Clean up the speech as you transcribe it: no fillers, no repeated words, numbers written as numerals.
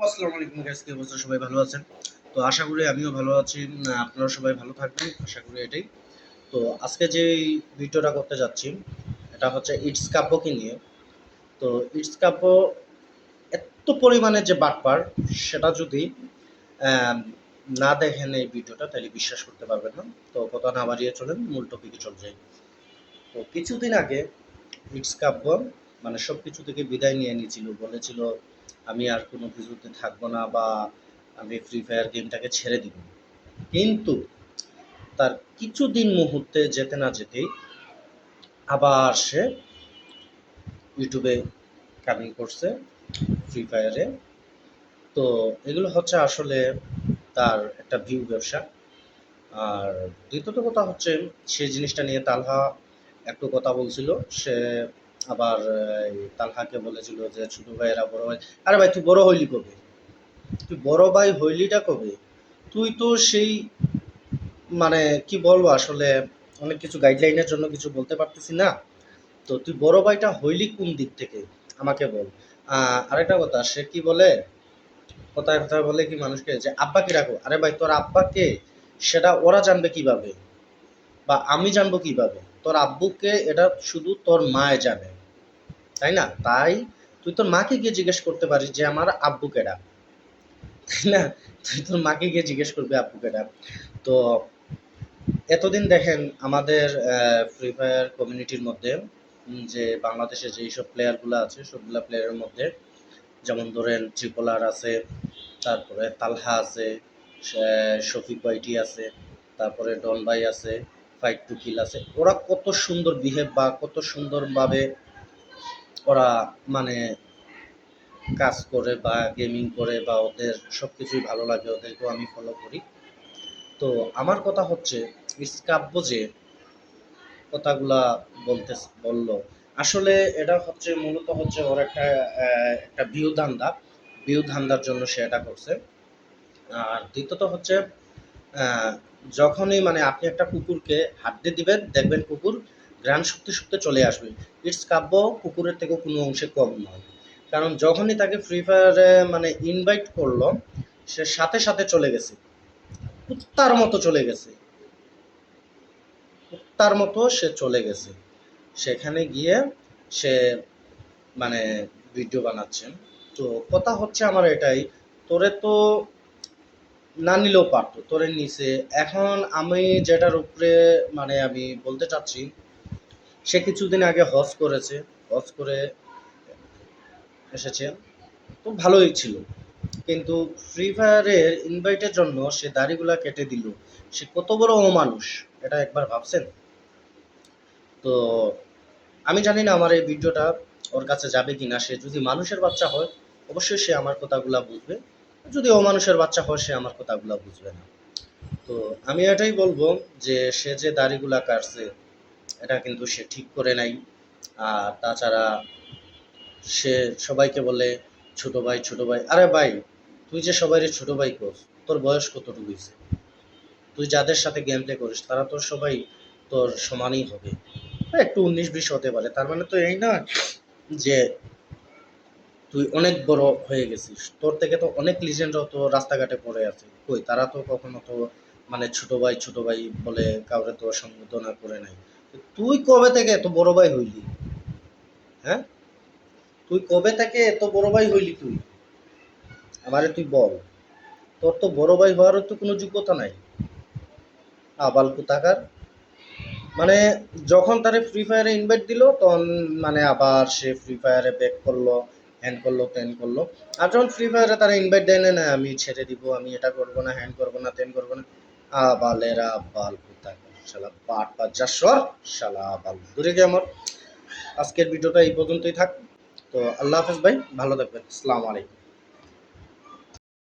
আসসালামু আলাইকুম গাইস, কি অবস্থা? সবাই ভালো আছেন? তো আশা করি আমিও ভালো আছি। আপনারা সবাই ভালো থাকবেন, আশা করি এটাই। তো আজকে যে ভিডিওটা করতে যাচ্ছি, এটা হচ্ছে ইটস কাব্যকে নিয়ে। তো ইটস কাব্য এত পরিমাণে যে বাটপার, সেটা যদি আম, না দেখেন এই ভিডিওটা, তাহলে বিশ্বাস করতে পারবেন না। তো কথা না বাড়িয়ে চলেন, মূল টপিকে চলে যাই। তো কিছুদিন আগে ইটস কাব্য মানে সবকিছু থেকে বিদায় নিয়ে নিয়েছিল, বলেছিল আমি আর কোনো কিছুতে থাকবো না, বা আমি ফ্রি ফায়ার গেমটাকে ছেড়ে দিব। কিন্তু তার কিছুদিন মুহূর্তে যেতে না যেতেই আবার সে ইউটিউবে কামিং করছে ফ্রি ফায়ারে। তো এগুলো হচ্ছে আসলে তার একটা ভিউ ব্যবসা। আর দ্বিতীয়ত কথা হচ্ছে, সেই জিনিসটা নিয়ে তালহা একটু কথা বলছিল। সে আবার তালহাকে বলেছিল যে ছোট ভাইয়েরা বড় ভাই, আরে ভাই তুই বড় হইলি কবে? তুই বড় ভাই হইলিটা কবে? তুই তো সেই মানে কি বলবো আসলে, অনেক কিছু গাইডলাইনের জন্য কিছু বলতে পারতেছি না। তো তুই বড় ভাইটা হইলি কোন দিক থেকে আমাকে বল। আরেকটা কথা, সে কি বলে, কথায় কথায় বলে কি মানুষকে যে আব্বাকে রাখো। আরে ভাই তোর আব্বাকে, সেটা ওরা জানবে কিভাবে, বা আমি জানবো কিভাবে? তোর আব্বুকে এটা শুধু তোর মায় জানে, তাই না? তাই তুই তোর মাকে গিয়ে জিজ্ঞেস করতে পারিস যে আমার আব্বু কেডা, তাই না? তুই তোর মাকে গিয়ে জিজ্ঞেস করবি আব্বু কেডা। তো এতদিন দেখেন আমাদের ফ্রি ফায়ার কমিউনিটির মধ্যে যে বাংলাদেশে যে এইসব প্লেয়ারগুলো আছে, সবগুলা প্লেয়ারের মধ্যে যেমন ধরেন ট্রিপলার আছে, তারপরে তালহা আছে, শফিক ওয়াইটি আছে, তারপরে ডন ভাই আছে, ফাইট টু কিল আছে। ওরা কত সুন্দর বিহেভ বা কত সুন্দরভাবে ওরা মানে কাজ করে বা গেমিং করে, বা ওদের সব কিছুই ভালো লাগে, ওদেরকেও আমি ফলো করি। তো আমার কথা হচ্ছে, কাব্য যে কথাগুলা বলতে বললো, আসলে এটা হচ্ছে মূলত হচ্ছে ওর একটা ভিউ ধান্দার জন্য সে এটা করছে। আর দ্বিতীয়ত হচ্ছে, যখনই মানে আপনি একটা কুকুরকে হাত দিয়ে দিবেন, দেখবেন কুকুর ঘ্রাণ শুকতে শুকতে চলে আসবে। ইটস কাব্য কুকুরের থেকে কোনো অংশে কম নয়। কারণ যখনই তাকে ফ্রি ফায়ারে মানে ইনভাইট করলো, সে সাথে সাথে চলে গেছে, কুত্তার মতো চলে গেছে, কুত্তার মতো সে চলে গেছে। সেখানে গিয়ে সে মানে ভিডিও বানাচ্ছেন। তো কথা হচ্ছে আমার এটাই, তোরে তো না নিলেও পারতো, তোরে নিচে। এখন আমি যেটার উপরে মানে আমি বলতে চাচ্ছি, সে কিছুদিন আগে হজ করেছে, হজ করে এসেছে, তো ভালোই ছিল। কিন্তু ফ্রি ফায়ারের ইনভাইটের জন্য সে দাড়িগুলা কেটে দিল। সে কত বড় অমানুষ, এটা একবার ভাবছেন? তো আমি জানি না আমার এই ভিডিওটা ওর কাছে যাবে কিনা। সে যদি মানুষের বাচ্চা হয়, অবশ্যই সে আমার কথাগুলা বুঝবে। যদি অমানুষের বাচ্চা হয়, সে আমার কথাগুলা বুঝবে না। তো আমি এটাই বলবো যে সে যে দাড়িগুলা কাটছে, এটা কিন্তু সে ঠিক করে নাই। আর তাছাড়া সে সবাইকে বলে ছোট ভাই ছোট ভাই। আরে ভাই, তুই যে সবাই ছোট ভাই করস, তোর বয়স কতটুকু হয়েছে? তুই যাদের সাথে গেম প্লে করিস তারা তোর সবাই তোর সমানই হবে। একটু 19-20 হতে পারে, তার মানে তো এই না যে তুই অনেক বড় হয়ে গেছিস। তোর থেকে তো অনেক লিজেন্ডও তো রাস্তাঘাটে পড়ে আছে, কই তারা তো কখনো তো মানে ছোট ভাই বলে কাউরে তো সম্বোধনা করে নাই। তুই কবে থেকে এত বড় ভাই হইলি? হ্যাঁ, তুই কবে থেকে এত বড় ভাই হইলি তুই? আমারে তুই বল। তোর তো বড় ভাই হওয়ারও তো কোনো যোগ্যতা নাই, আবাল কোথাকার। মানে যখন তারে ফ্রি ফায়ারে ইনভাইট দিল, তখন মানে আবার সে ফ্রি ফায়ারে ব্যাক করলো, হ্যান্ড করলো ত্যান করলো। আর যখন ফ্রি ফায়ারে তারা ইনভাইট দেয় না, না আমি ছেড়ে দিব, আমি এটা করবো না, হ্যান্ড করবো না, ত্যান করবো না। আবালেরা আবাল কোথাকার, শালা পাট পাট যা সর, শালা আবাল দূরে গিয়ে আমার। আজকের ভিডিওটা এই পর্যন্তই থাক। তো আল্লাহ হাফেজ ভাই, ভালো থাকবেন, আসসালামু আলাইকুম।